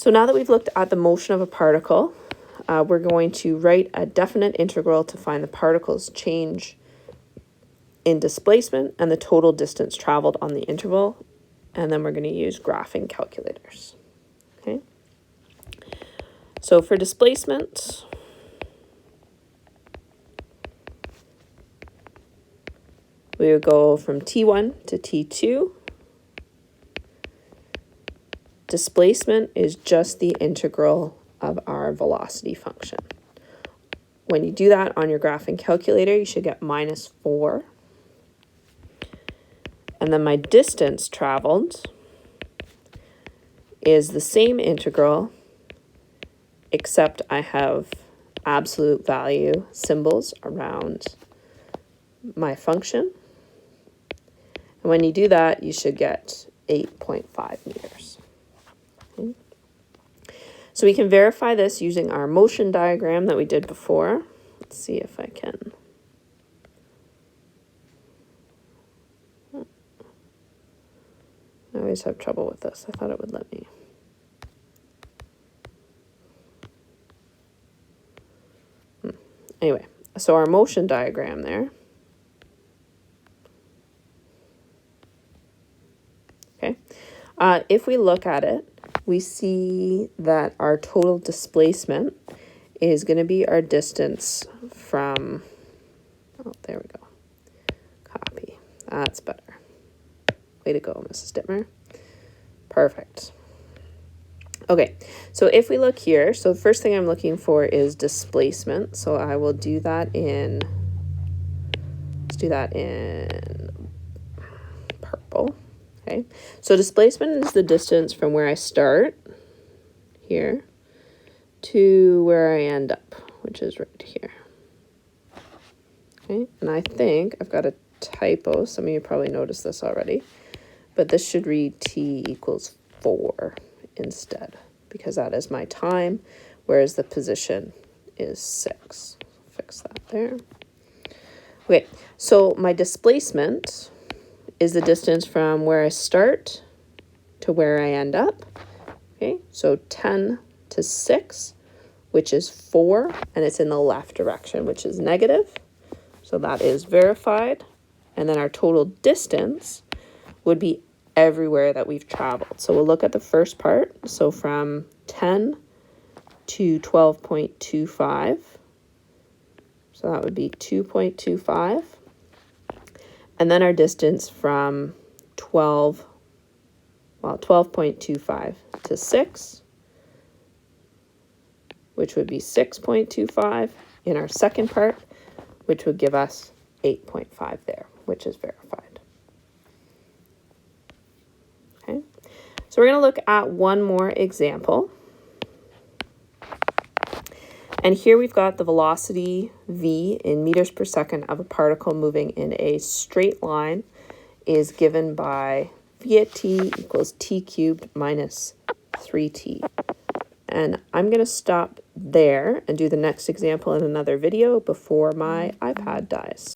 So now that we've looked at the motion of a particle, we're going to write a definite integral to find the particle's change in displacement and the total distance traveled on the interval. And then we're going to use graphing calculators. Okay. So for displacement, we would go from T1 to T2. Displacement is just the integral of our velocity function. When you do that on your graphing calculator, you should get -4. And then my distance traveled is the same integral, except I have absolute value symbols around my function. And when you do that, you should get 8.5 meters. Okay. So we can verify this using our motion diagram that we did before. Let's see if I can. I always have trouble with this. I thought it would let me. Anyway, so our motion diagram there. Okay. If we look at it, we see that our total displacement is going to be our distance from, oh, there we go. Copy. That's better. Way to go, Mrs. Dittmer. Perfect. Okay, so if we look here, so the first thing I'm looking for is displacement. So I will do that in, let's do that in purple. Okay, so displacement is the distance from where I start here to where I end up, which is right here. Okay, and I think I've got a typo. Some of you probably noticed this already, but this should read T equals 4 instead, because that is my time, whereas the position is 6. Fix that there. Okay, so my displacement is the distance from where I start to where I end up. Okay, so 10 to 6, which is 4, and it's in the left direction, which is negative. So that is verified. And then our total distance would be everywhere that we've traveled. So we'll look at the first part. So from 10 to 12.25. So that would be 2.25. And then our distance from 12.25 to 6, which would be 6.25 in our second part, which would give us 8.5 there, which is verified. Okay, so we're going to look at one more example. And here we've got the velocity v in meters per second of a particle moving in a straight line is given by v at t equals t cubed minus 3t. And I'm going to stop there and do the next example in another video before my iPad dies.